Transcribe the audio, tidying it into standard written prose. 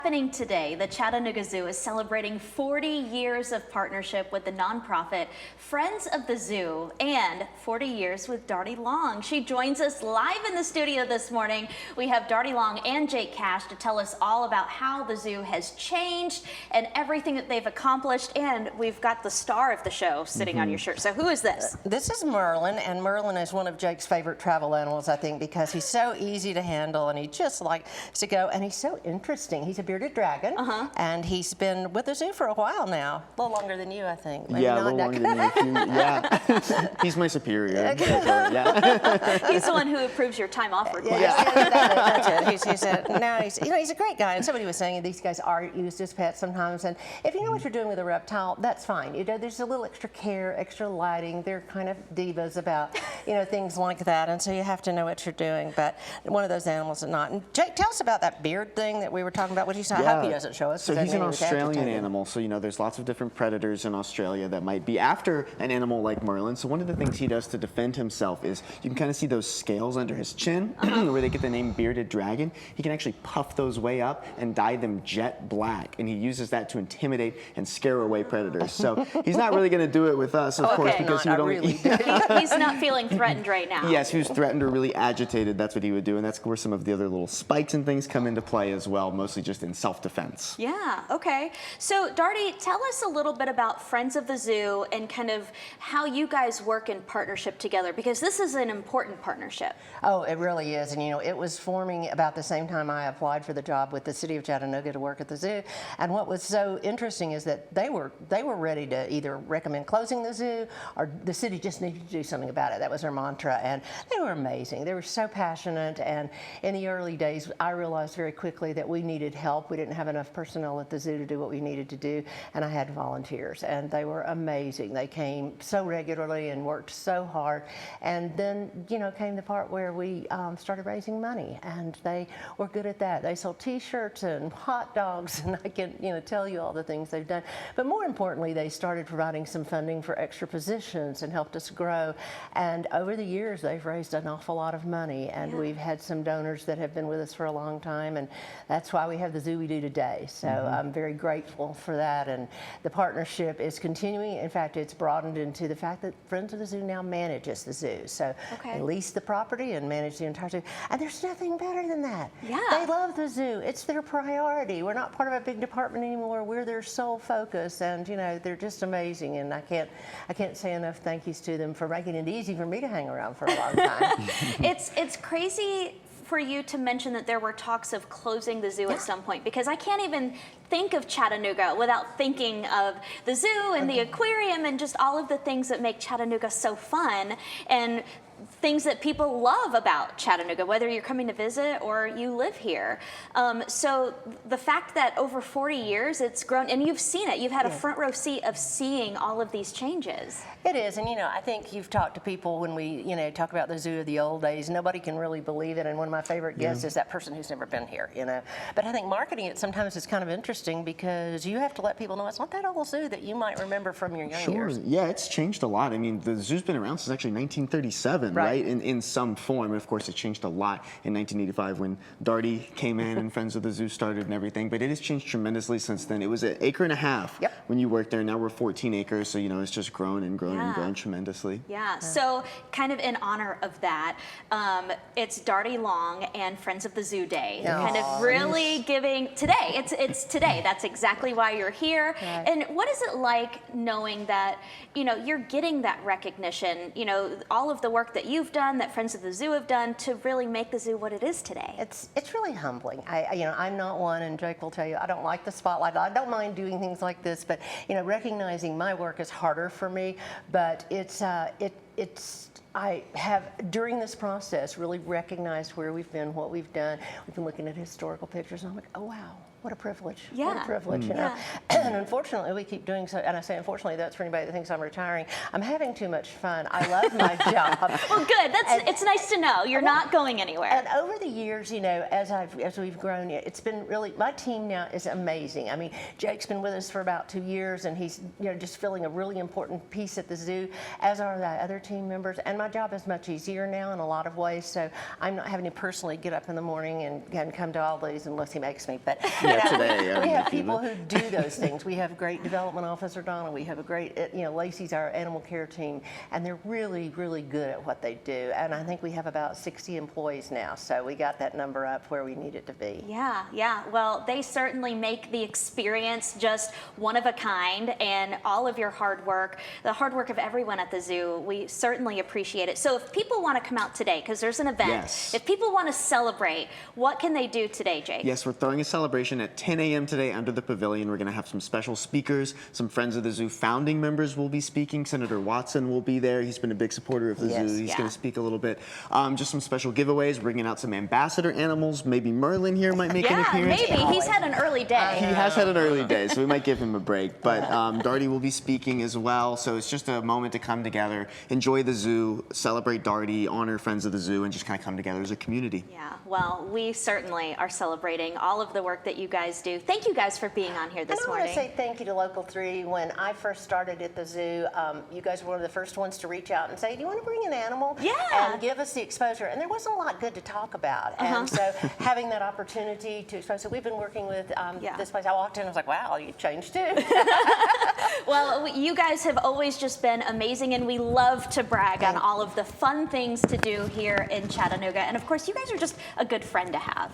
Happening today, the Chattanooga Zoo is celebrating 40 years of partnership with the nonprofit Friends of the Zoo and 40 years with Darde Long. She joins us live in the studio this morning. We have Darde Long and Jake Cash to tell us all about how the zoo has changed and everything that they've accomplished. And we've got the star of the show sitting on your shirt. So who is this? This is Merlin, and Merlin is one of Jake's favorite travel animals, I think, because he's so easy to handle and he just likes to go, and he's so interesting. He's a bearded dragon, and he's been with the zoo for a while now. A little longer than you, I think. Maybe yeah, a little longer than me. Yeah, he's my superior. Yeah. He's the one who approves your time off request. That's it. He's a great guy. And somebody was saying these guys are used as pets sometimes. And if you know what you're doing with a reptile, that's fine. You know, there's a little extra care, extra lighting. They're kind of divas about things like that, and so you have to know what you're doing. But one of those animals is not. And Jake, tell us about that beard thing that we were talking about. What did you say? I hope he doesn't show us. So he's an Australian animal. So there's lots of different predators in Australia that might be after an animal like Merlin. So one of the things he does to defend himself is you can kind of see those scales under his chin where they get the name bearded dragon. He can actually puff those way up and dye them jet black, and he uses that to intimidate and scare away predators. So he's not really going to do it with us, of course, because he would only. He's not feeling threatened right now. Yes, he was threatened or really agitated. That's what he would do, and that's where some of the other little spikes and things come into play as well, mostly just in self-defense. Yeah, okay. So Darde, tell us a little bit about Friends of the Zoo and kind of how you guys work in partnership together, because this is an important partnership. Oh, it really is. And it was forming about the same time I applied for the job with the city of Chattanooga to work at the zoo. And what was so interesting is that they were ready to either recommend closing the zoo or the city just needed to do something about it. That was their mantra, and they were amazing. They were so passionate, and in the early days I realized very quickly that we needed help. We didn't have enough personnel at the zoo to do what we needed to do, and I had volunteers, and they were amazing. They came so regularly and worked so hard, and then came the part where we started raising money, and they were good at that. They sold t-shirts and hot dogs, and I can tell you all the things they've done. But more importantly, they started providing some funding for extra positions and helped us grow, and over the years they've raised an awful lot of money, and we've had some donors that have been with us for a long time, and that's why we have the zoo we do today. So I'm very grateful for that, and the partnership is continuing. In fact, it's broadened into the fact that Friends of the Zoo now manages the zoo. So they lease the property and manage the entire zoo, and there's nothing better than that. Yeah. They love the zoo. It's their priority. We're not part of a big department anymore. We're their sole focus, and they're just amazing, and I can't say enough thank yous to them for making it easy for me to hang around for a long time. It's crazy for you to mention that there were talks of closing the zoo at some point, because I can't even think of Chattanooga without thinking of the zoo and the aquarium and just all of the things that make Chattanooga so fun and things that people love about Chattanooga, whether you're coming to visit or you live here. So the fact that over 40 years it's grown, and you've seen it, you've had a front row seat of seeing all of these changes. It is, and I think you've talked to people when we talk about the zoo of the old days. Nobody can really believe it, and one of my favorite guests is that person who's never been here. But I think marketing it sometimes is kind of interesting because you have to let people know it's not that old zoo that you might remember from your young years. Yeah, it's changed a lot. I mean, the zoo's been around since actually 1937. Right, in some form. And of course, it changed a lot in 1985 when Darde came in and Friends of the Zoo started and everything. But it has changed tremendously since then. It was an acre and a half when you worked there. Now we're 14 acres, so it's just grown and grown and grown tremendously. Yeah. So kind of in honor of that, it's Darde Long and Friends of the Zoo Day. Kind of really giving today. It's today. That's exactly why you're here. Right. And what is it like knowing that you're getting that recognition? All of the work that you've done, that Friends of the Zoo have done to really make the zoo what it is today. It's really humbling. I'm not one, and Jake will tell you, I don't like the spotlight. I don't mind doing things like this, but recognizing my work is harder for me. But I have, during this process, really recognized where we've been, what we've done. We've been looking at historical pictures, and I'm like, oh wow. What a privilege. Yeah. What a privilege, And unfortunately, we keep doing so, and I say unfortunately, that's for anybody that thinks I'm retiring. I'm having too much fun. I love my job. Well, good. It's nice to know you're not going anywhere. And over the years, as we've grown, it's been really, my team now is amazing. I mean, Jake's been with us for about 2 years, and he's just filling a really important piece at the zoo, as are the other team members. And my job is much easier now in a lot of ways, so I'm not having to personally get up in the morning and come to all these unless he makes me. But Yeah, today. We have people who do those things. We have a great development officer, Donna. We have a great, Lacey's our animal care team, and they're really, really good at what they do. And I think we have about 60 employees now, so we got that number up where we need it to be. Yeah, yeah. Well, they certainly make the experience just one of a kind, and all of your hard work, the hard work of everyone at the zoo, we certainly appreciate it. So if people want to come out today, because there's an event, Yes. if people want to celebrate, what can they do today, Jake? Yes, we're throwing a celebration at 10 a.m. today under the pavilion. We're going to have some special speakers. Some Friends of the Zoo founding members will be speaking. Senator Watson will be there. He's been a big supporter of the Yes. zoo. He's Yeah. going to speak a little bit. Just some special giveaways, bringing out some ambassador animals. Maybe Merlin here might make an Yeah, appearance. maybe. He's had an early day. He has had an early day, so we might give him a break. But Darde will be speaking as well, so it's just a moment to come together, enjoy the zoo, celebrate Darde, honor Friends of the Zoo, and just kind of come together as a community. Yeah, well, we certainly are celebrating all of the work that you guys do. Thank you guys for being on here this And I morning. want to say thank you to Local 3. When I first started at the zoo, you guys were one of the first ones to reach out and say, do you want to bring an animal? Yeah. And give us the exposure. And there wasn't a lot good to talk about. And so having that opportunity to expose, so we've been working with Yeah. this place. I walked in and I was like, wow, you changed too. Well, you guys have always just been amazing, and we love to brag on all of the fun things to do here in Chattanooga. And of course, you guys are just a good friend to have.